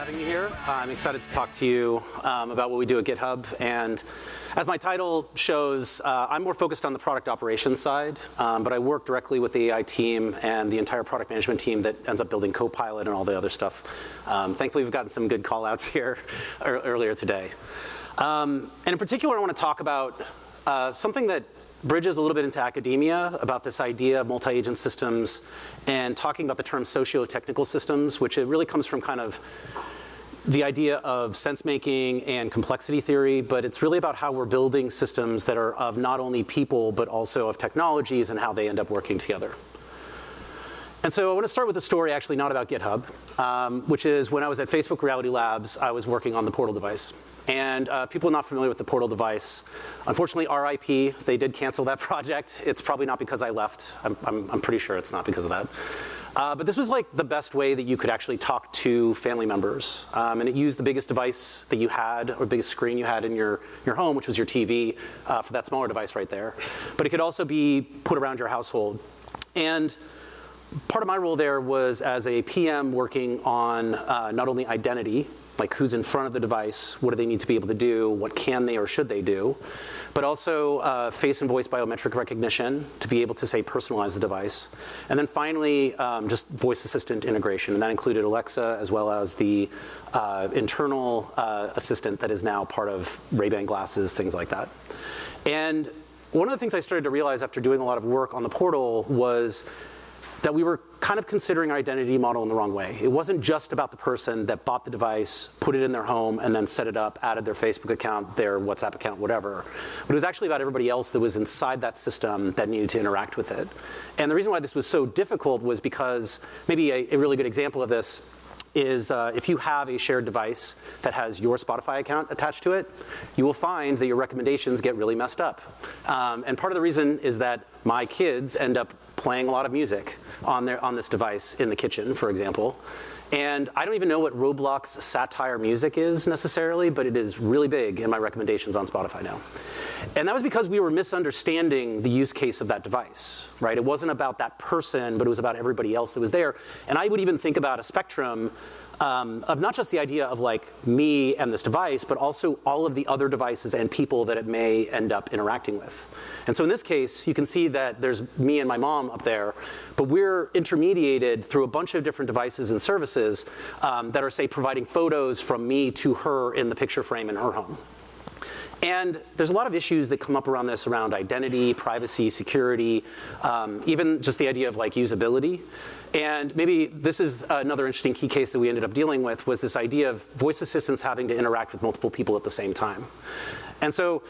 having me here. I'm excited to talk to you about what we do at GitHub. And as my title shows, I'm more focused on the product operations side, but I work directly with the AI team and the entire product management team that ends up building Copilot and all the other stuff. Thankfully, we've gotten some good call outs here earlier today. And in particular, I want to talk about something that bridges a little bit into academia about this idea of multi-agent systems and talking about the term socio-technical systems, which it really comes from kind of the idea of sense-making and complexity theory, but it's really about how we're building systems that are of not only people, but also of technologies and how they end up working together. And so I want to start with a story actually not about GitHub, which is when I was at Facebook Reality Labs, I was working on the Portal device. And people not familiar with the Portal device, unfortunately, RIP, they did cancel that project. It's probably not because I left. I'm pretty sure it's not because of that. But this was like the best way that you could actually talk to family members. And it used the biggest device that you had, or biggest screen you had in your home, which was your TV, for that smaller device right there. But it could also be put around your household. And part of my role there was as a PM working on not only identity, like who's in front of the device, what do they need to be able to do, what can they or should they do, but also face and voice biometric recognition to be able to, say, personalize the device. And then finally, just voice assistant integration, and that included Alexa as well as the internal assistant that is now part of Ray-Ban glasses, things like that. And one of the things I started to realize after doing a lot of work on the Portal was that we were kind of considering our identity model in the wrong way. It wasn't just about the person that bought the device, put it in their home, and then set it up, added their Facebook account, their WhatsApp account, whatever. But it was actually about everybody else that was inside that system that needed to interact with it. And the reason why this was so difficult was because maybe a really good example of this is if you have a shared device that has your Spotify account attached to it, you will find that your recommendations get really messed up. And part of the reason is that my kids end up playing a lot of music on this device in the kitchen, for example. And I don't even know what Roblox satire music is necessarily, but it is really big in my recommendations on Spotify now. And that was because we were misunderstanding the use case of that device, right? It wasn't about that person, but it was about everybody else that was there. And I would even think about a spectrum of not just the idea of like me and this device, but also all of the other devices and people that it may end up interacting with. And so in this case, you can see that there's me and my mom up there, but we're intermediated through a bunch of different devices and services that are, say, providing photos from me to her in the picture frame in her home. And there's a lot of issues that come up around this, around identity, privacy, security, even just the idea of like usability. And maybe this is another interesting key case that we ended up dealing with, was this idea of voice assistants having to interact with multiple people at the same time. And so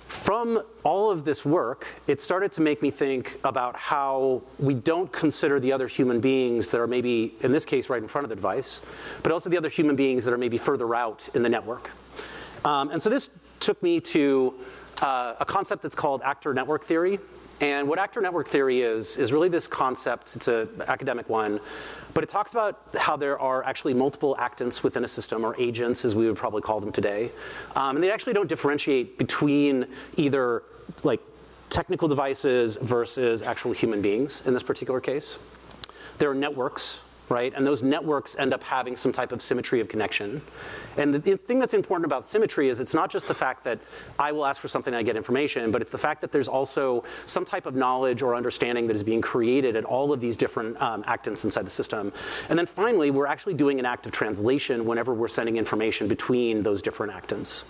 from all of this work, it started to make me think about how we don't consider the other human beings that are maybe, in this case, right in front of the device, but also the other human beings that are maybe further out in the network. And so this took me to a concept that's called actor network theory. And what actor network theory is really this concept. It's an academic one, but it talks about how there are actually multiple actants within a system, or agents as we would probably call them today. And they actually don't differentiate between either like technical devices versus actual human beings in this particular case. There are networks, right? And those networks end up having some type of symmetry of connection. And the thing that's important about symmetry is it's not just the fact that I will ask for something and I get information, but it's the fact that there's also some type of knowledge or understanding that is being created at all of these different actants inside the system. And then finally, we're actually doing an act of translation whenever we're sending information between those different actants.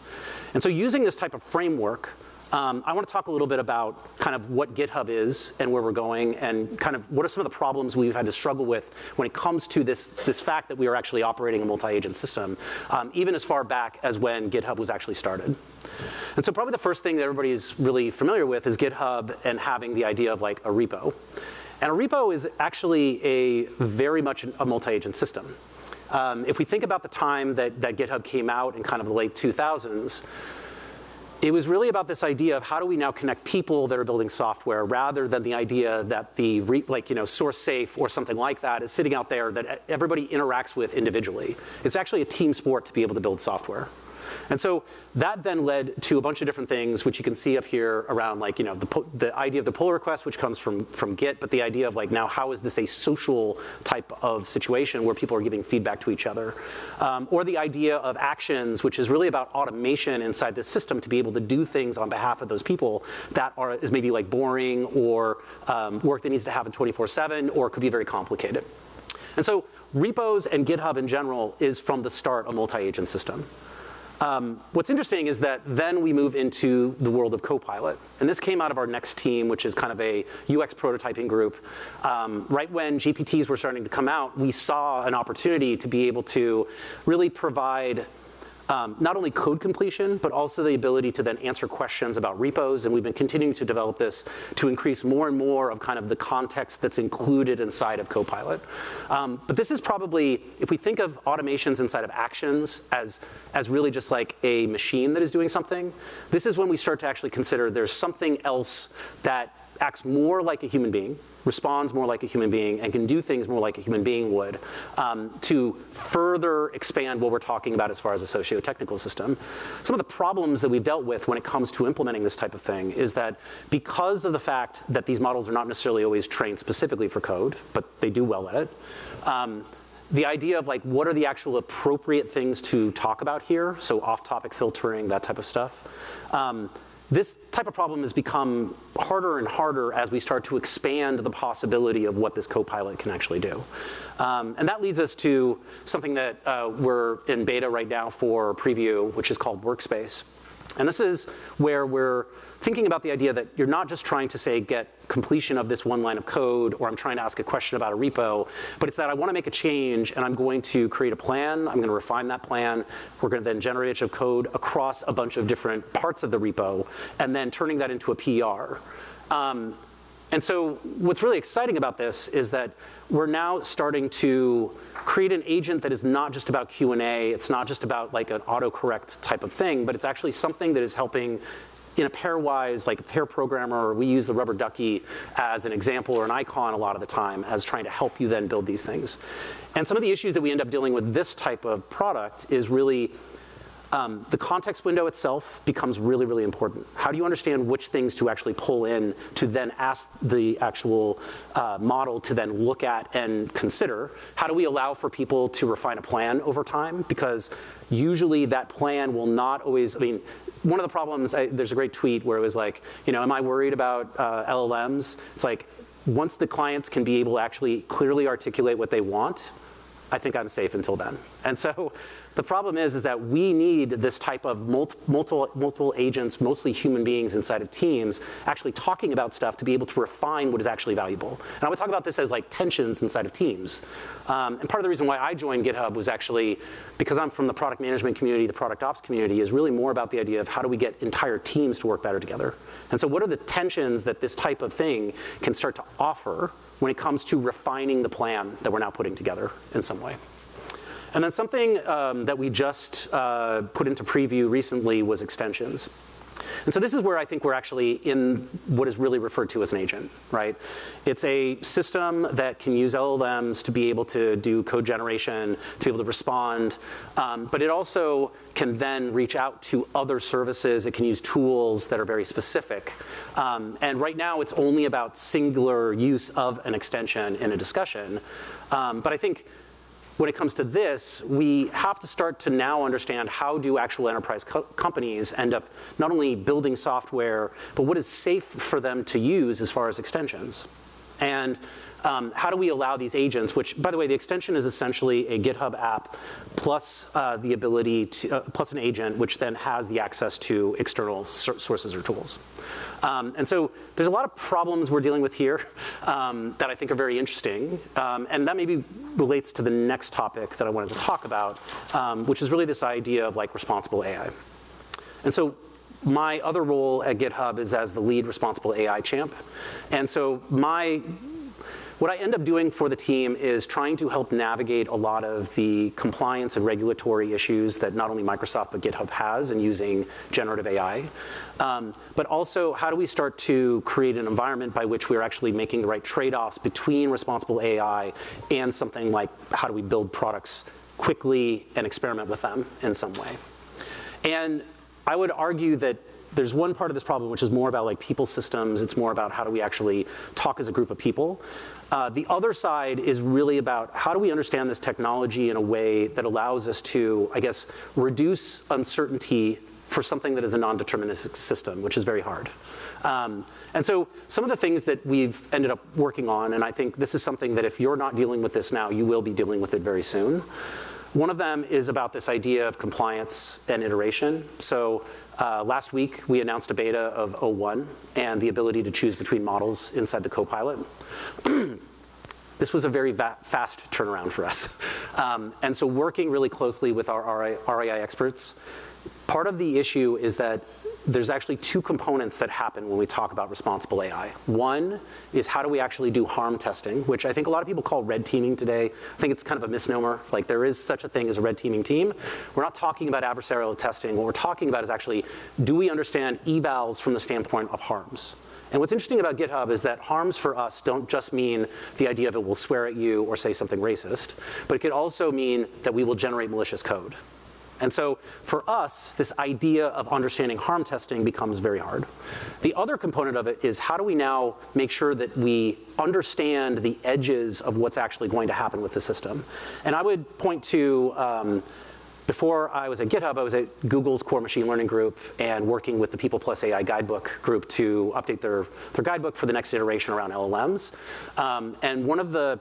And so using this type of framework, I want to talk a little bit about kind of what GitHub is and where we're going, and kind of what are some of the problems we've had to struggle with when it comes to this fact that we are actually operating a multi-agent system, even as far back as when GitHub was actually started. And so probably the first thing that everybody's really familiar with is GitHub and having the idea of like a repo. And a repo is actually very much a multi-agent system. If we think about the time that GitHub came out in kind of the late 2000s, it was really about this idea of how do we now connect people that are building software, rather than the idea that the source safe or something like that is sitting out there that everybody interacts with individually. It's actually a team sport to be able to build software. And so that then led to a bunch of different things, which you can see up here around like, the idea of the pull request, which comes from Git, but the idea of like, now how is this a social type of situation where people are giving feedback to each other? Or the idea of actions, which is really about automation inside the system to be able to do things on behalf of those people that is maybe like boring or work that needs to happen 24/7 or could be very complicated. And so repos and GitHub in general is from the start a multi-agent system. What's interesting is that then we move into the world of Copilot. And this came out of our next team, which is kind of a UX prototyping group. Right when GPTs were starting to come out, we saw an opportunity to be able to really provide not only code completion, but also the ability to then answer questions about repos. And we've been continuing to develop this to increase more and more of kind of the context that's included inside of Copilot. But this is probably, if we think of automations inside of actions as really just like a machine that is doing something, this is when we start to actually consider there's something else that acts more like a human being, responds more like a human being, and can do things more like a human being would, to further expand what we're talking about as far as a socio-technical system. Some of the problems that we've dealt with when it comes to implementing this type of thing is that because of the fact that these models are not necessarily always trained specifically for code, but they do well at it, the idea of like what are the actual appropriate things to talk about here, so off-topic filtering, that type of stuff, this type of problem has become harder and harder as we start to expand the possibility of what this Copilot can actually do. And that leads us to something that we're in beta right now for preview, which is called Workspace. And this is where we're thinking about the idea that you're not just trying to say get completion of this one line of code, or I'm trying to ask a question about a repo, but it's that I want to make a change and I'm going to create a plan, I'm going to refine that plan, we're going to then generate a bunch of code across a bunch of different parts of the repo, and then turning that into a PR. And so what's really exciting about this is that we're now starting to create an agent that is not just about Q&A, it's not just about like an autocorrect type of thing, but it's actually something that is helping in a pairwise, like a pair programmer, we use the rubber ducky as an example or an icon a lot of the time as trying to help you then build these things. And some of the issues that we end up dealing with this type of product is really the context window itself becomes really, really important. How do you understand which things to actually pull in to then ask the actual model to then look at and consider? How do we allow for people to refine a plan over time? Because usually that plan will not always, I mean, one of the problems, there's a great tweet where it was like, am I worried about LLMs? It's like, once the clients can be able to actually clearly articulate what they want, I think I'm safe until then. And so the problem is that we need this type of multiple agents, mostly human beings inside of teams, actually talking about stuff to be able to refine what is actually valuable. And I would talk about this as like tensions inside of teams. And part of the reason why I joined GitHub was actually because I'm from the product management community, the product ops community, is really more about the idea of how do we get entire teams to work better together. And so what are the tensions that this type of thing can start to offer when it comes to refining the plan that we're now putting together in some way. And then something that we just put into preview recently was extensions. And so this is where I think we're actually in what is really referred to as an agent, right? It's a system that can use LLMs to be able to do code generation, to be able to respond, but it also can then reach out to other services. It can use tools that are very specific. And right now, it's only about singular use of an extension in a discussion. But I think when it comes to this, we have to start to now understand how do actual enterprise companies end up not only building software, but what is safe for them to use as far as extensions. And how do we allow these agents, which, by the way, the extension is essentially a GitHub app plus the ability to, plus an agent, which then has the access to external sources or tools. And so there's a lot of problems we're dealing with here that I think are very interesting. And that maybe relates to the next topic that I wanted to talk about, which is really this idea of like responsible AI. And so my other role at GitHub is as the lead responsible AI champ. And so what I end up doing for the team is trying to help navigate a lot of the compliance and regulatory issues that not only Microsoft but GitHub has in using generative AI. But also, how do we start to create an environment by which we're actually making the right trade-offs between responsible AI and something like how do we build products quickly and experiment with them in some way. And I would argue that there's one part of this problem which is more about like people systems. It's more about how do we actually talk as a group of people. The other side is really about how do we understand this technology in a way that allows us to, I guess, reduce uncertainty for something that is a non-deterministic system, which is very hard. And so some of the things that we've ended up working on, and I think this is something that if you're not dealing with this now, you will be dealing with it very soon. One of them is about this idea of compliance and iteration. So last week, we announced a beta of O1 and the ability to choose between models inside the Copilot. This was a very fast turnaround for us. And so working really closely with our RAI experts, part of the issue is that there's actually two components that happen when we talk about responsible AI. One is how do we actually do harm testing, which I think a lot of people call red teaming today. I think it's kind of a misnomer. Like there is such a thing as a red teaming team. We're not talking about adversarial testing. What we're talking about is actually, do we understand evals from the standpoint of harms? And what's interesting about GitHub is that harms for us don't just mean the idea of it will swear at you or say something racist, but it could also mean that we will generate malicious code. And so for us, this idea of understanding harm testing becomes very hard. The other component of it is how do we now make sure that we understand the edges of what's actually going to happen with the system? And I would point to, before I was at GitHub, I was at Google's core machine learning group and working with the People Plus AI guidebook group to update their guidebook for the next iteration around LLMs. And one of the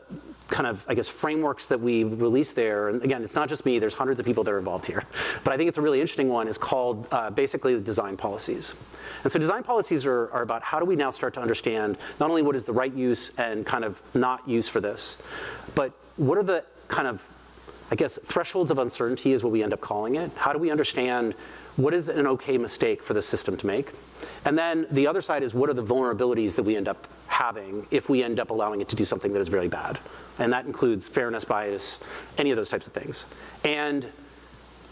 kind of, I guess, frameworks that we released there, and again, it's not just me, there's hundreds of people that are involved here, but I think it's a really interesting one, is called basically the design policies. And so design policies are about how do we now start to understand not only what is the right use and kind of not use for this, but what are the kind of, I guess, thresholds of uncertainty is what we end up calling it. How do we understand what is an okay mistake for the system to make? And then the other side is what are the vulnerabilities that we end up having if we end up allowing it to do something that is very bad? And that includes fairness, bias, any of those types of things. And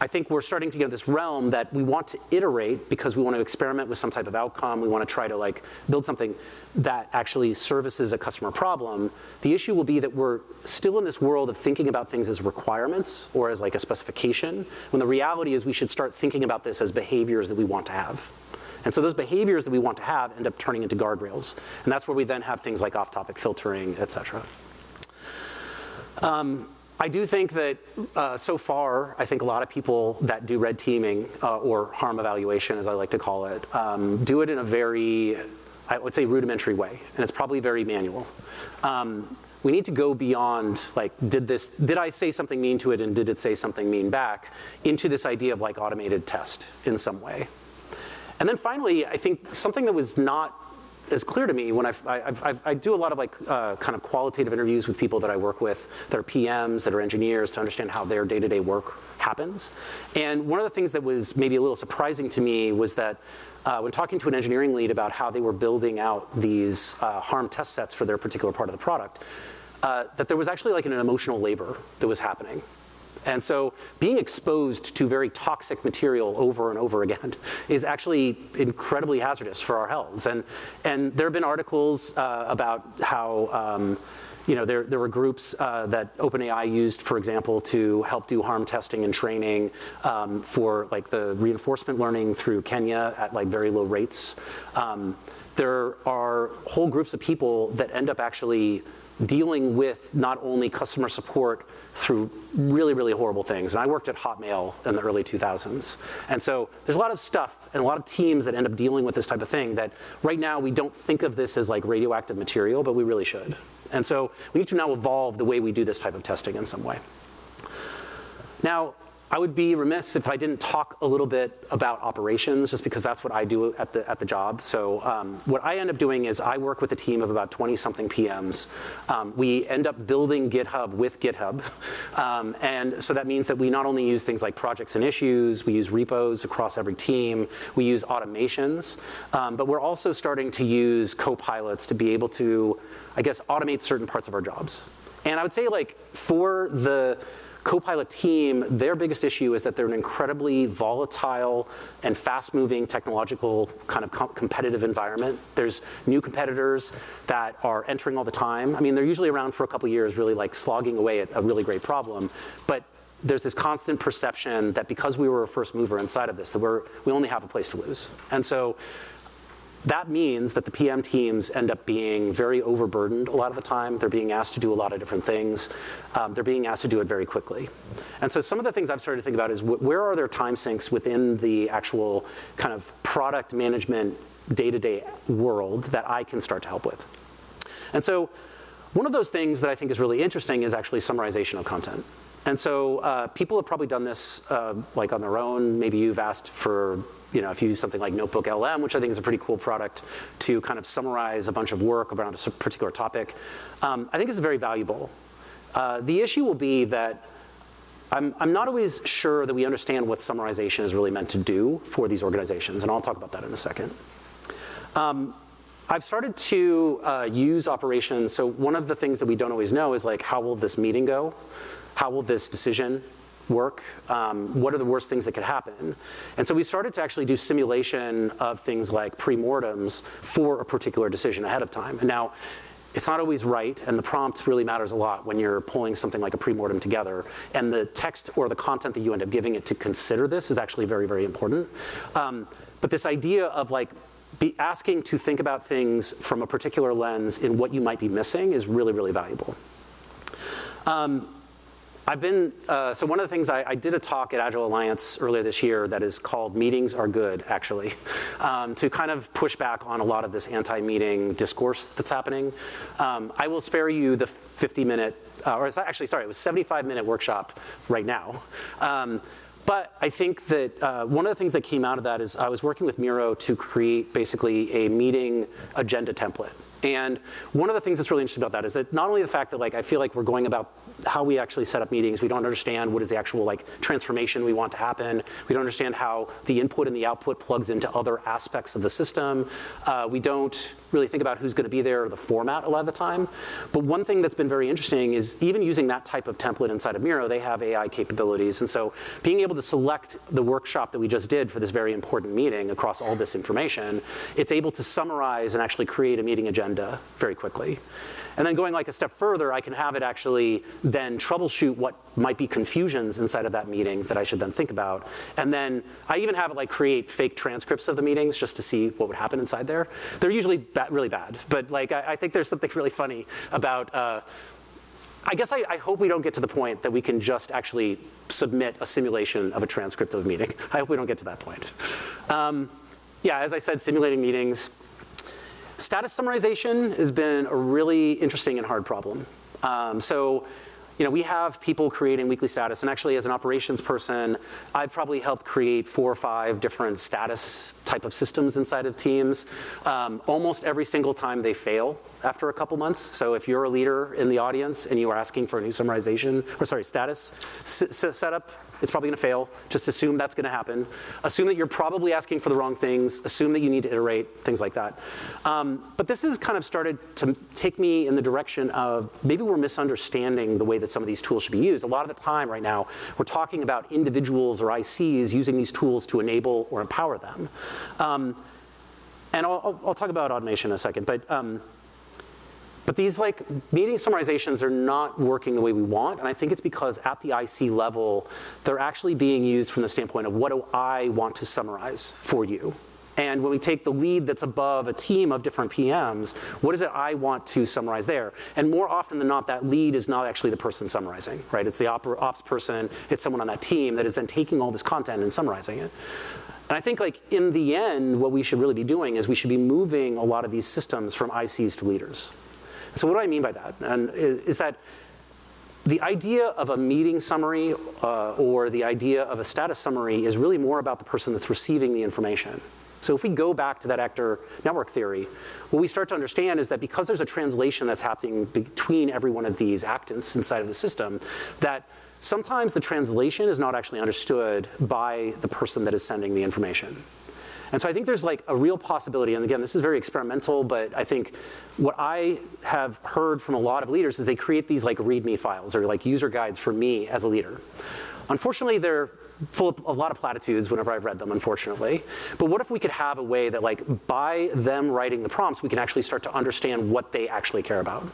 I think we're starting to get this realm that we want to iterate because we want to experiment with some type of outcome. We want to try to like build something that actually services a customer problem. The issue will be that we're still in this world of thinking about things as requirements or as like a specification, when the reality is we should start thinking about this as behaviors that we want to have. And so those behaviors that we want to have end up turning into guardrails. And that's where we then have things like off-topic filtering, et cetera. I do think that so far, I think a lot of people that do red teaming or harm evaluation, as I like to call it, do it in a very, I would say, rudimentary way. And it's probably very manual. We need to go beyond, like, did I say something mean to it and did it say something mean back, into this idea of like automated test in some way. And then finally, I think something that was not as clear to me when I do a lot of like kind of qualitative interviews with people that I work with that are PMs, that are engineers, to understand how their day-to-day work happens. And one of the things that was maybe a little surprising to me was that when talking to an engineering lead about how they were building out these harm test sets for their particular part of the product, that there was actually like an emotional labor that was happening. And so being exposed to very toxic material over and over again is actually incredibly hazardous for our health. And there have been articles about how there were groups that OpenAI used, for example, to help do harm testing and training for like the reinforcement learning through Kenya at like very low rates. There are whole groups of people that end up actually dealing with not only customer support through really, really horrible things. And I worked at Hotmail in the early 2000s. And so there's a lot of stuff and a lot of teams that end up dealing with this type of thing that right now we don't think of this as like radioactive material, but we really should. And so we need to now evolve the way we do this type of testing in some way. Now, I would be remiss if I didn't talk a little bit about operations, just because that's what I do at the job. So what I end up doing is I work with a team of about 20-something PMs. We end up building GitHub with GitHub. And so that means that we not only use things like projects and issues, we use repos across every team, we use automations, but we're also starting to use copilots to be able to, I guess, automate certain parts of our jobs. And I would say, like, for the Copilot team, their biggest issue is that they're an incredibly volatile and fast-moving technological kind of competitive environment. There's new competitors that are entering all the time. I mean, they're usually around for a couple years, really like slogging away at a really great problem. But there's this constant perception that because we were a first mover inside of this, that we only have a place to lose. And so that means that the PM teams end up being very overburdened a lot of the time. They're being asked to do a lot of different things. They're being asked to do it very quickly. And so some of the things I've started to think about is where are there time sinks within the actual kind of product management day-to-day world that I can start to help with. And so one of those things that I think is really interesting is actually summarization of content. And so people have probably done this like on their own. Maybe you've asked for, if you use something like Notebook LM, which I think is a pretty cool product to kind of summarize a bunch of work around a particular topic. I think it's very valuable. The issue will be that I'm not always sure that we understand what summarization is really meant to do for these organizations, and I'll talk about that in a second. I've started to use operations. So one of the things that we don't always know is like, how will this meeting go? How will this decision work? What are the worst things that could happen? And so we started to actually do simulation of things like pre-mortems for a particular decision ahead of time. And now, it's not always right, and the prompt really matters a lot when you're pulling something like a pre-mortem together. And the text or the content that you end up giving it to consider this is actually very, very important. But this idea of like asking to think about things from a particular lens in what you might be missing is really, really valuable. So one of the things, I did a talk at Agile Alliance earlier this year that is called Meetings Are Good, actually, to kind of push back on a lot of this anti-meeting discourse that's happening. I will spare you the 50-minute, or actually, sorry, it was 75-minute workshop right now. But I think that one of the things that came out of that is I was working with Miro to create basically a meeting agenda template. And one of the things that's really interesting about that is that not only the fact that like I feel like we're going about how we actually set up meetings, we don't understand what is the actual like transformation we want to happen. We don't understand how the input and the output plugs into other aspects of the system. We don't really think about who's going to be there or the format a lot of the time. But one thing that's been very interesting is even using that type of template inside of Miro, they have AI capabilities. And so being able to select the workshop that we just did for this very important meeting across all this information, it's able to summarize and actually create a meeting agenda very quickly. And then going like a step further, I can have it actually then troubleshoot what might be confusions inside of that meeting that I should then think about. And then I even have it like create fake transcripts of the meetings just to see what would happen inside there. They're usually really bad, but like I think there's something really funny about, I guess I hope we don't get to the point that we can just actually submit a simulation of a transcript of a meeting. I hope we don't get to that point. Yeah, as I said, simulating meetings. Status summarization has been a really interesting and hard problem. So, we have people creating weekly status, and actually as an operations person, I've probably helped create 4 or 5 different status type of systems inside of teams. Almost every single time they fail after a couple months. So if you're a leader in the audience and you are asking for a new summarization, or sorry, status setup, it's probably going to fail. Just assume that's going to happen. Assume that you're probably asking for the wrong things. Assume that you need to iterate, things like that. But this has kind of started to take me in the direction of maybe we're misunderstanding the way that some of these tools should be used. A lot of the time right now, we're talking about individuals or ICs using these tools to enable or empower them. And I'll talk about automation in a second. But these like meeting summarizations are not working the way we want, and I think it's because at the IC level, they're actually being used from the standpoint of what do I want to summarize for you? And when we take the lead that's above a team of different PMs, what is it I want to summarize there? And more often than not, that lead is not actually the person summarizing, right? It's the ops person, it's someone on that team that is then taking all this content and summarizing it. And I think like in the end, what we should really be doing is we should be moving a lot of these systems from ICs to leaders. So what do I mean by that? And is that the idea of a meeting summary or the idea of a status summary is really more about the person that's receiving the information. So if we go back to that actor network theory, what we start to understand is that because there's a translation that's happening between every one of these actants inside of the system, that sometimes the translation is not actually understood by the person that is sending the information. And so I think there's like a real possibility, and again, this is very experimental, but I think what I have heard from a lot of leaders is they create these like README files or like user guides for me as a leader. Unfortunately, they're full of a lot of platitudes whenever I've read them, unfortunately. But what if we could have a way that like by them writing the prompts, we can actually start to understand what they actually care about?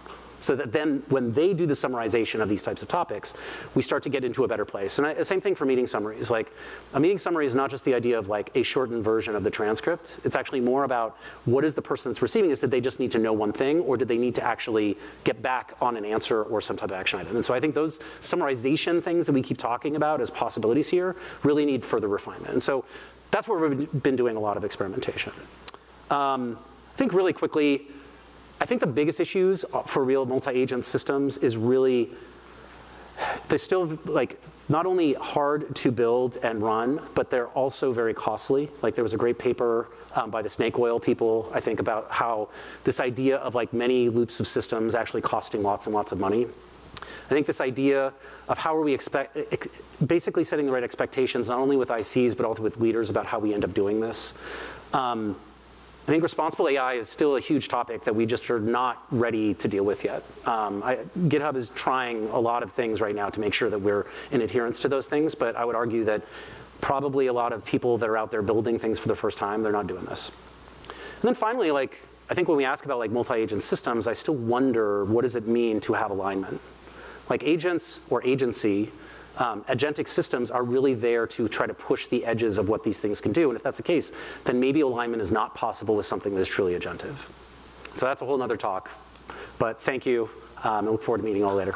so that then when they do the summarization of these types of topics, we start to get into a better place. And the same thing for meeting summaries. Like, a meeting summary is not just the idea of like a shortened version of the transcript. It's actually more about what is the person that's receiving this, did they just need to know one thing, or did they need to actually get back on an answer or some type of action item? And so I think those summarization things that we keep talking about as possibilities here really need further refinement. And so that's where we've been doing a lot of experimentation. I think really quickly, I think the biggest issues for real multi-agent systems is really, they're still like not only hard to build and run, but they're also very costly. Like there was a great paper by the snake oil people, I think, about how this idea of like many loops of systems actually costing lots and lots of money. I think this idea of how are we basically setting the right expectations, not only with ICs, but also with leaders about how we end up doing this. I think responsible AI is still a huge topic that we just are not ready to deal with yet. GitHub is trying a lot of things right now to make sure that we're in adherence to those things, but I would argue that probably a lot of people that are out there building things for the first time, they're not doing this. And then finally, like, I think when we ask about like multi-agent systems, I still wonder what does it mean to have alignment? Like agents or agency, agentic systems are really there to try to push the edges of what these things can do. And if that's the case, then maybe alignment is not possible with something that is truly agentive. So that's a whole nother talk. But thank you, and I look forward to meeting you all later.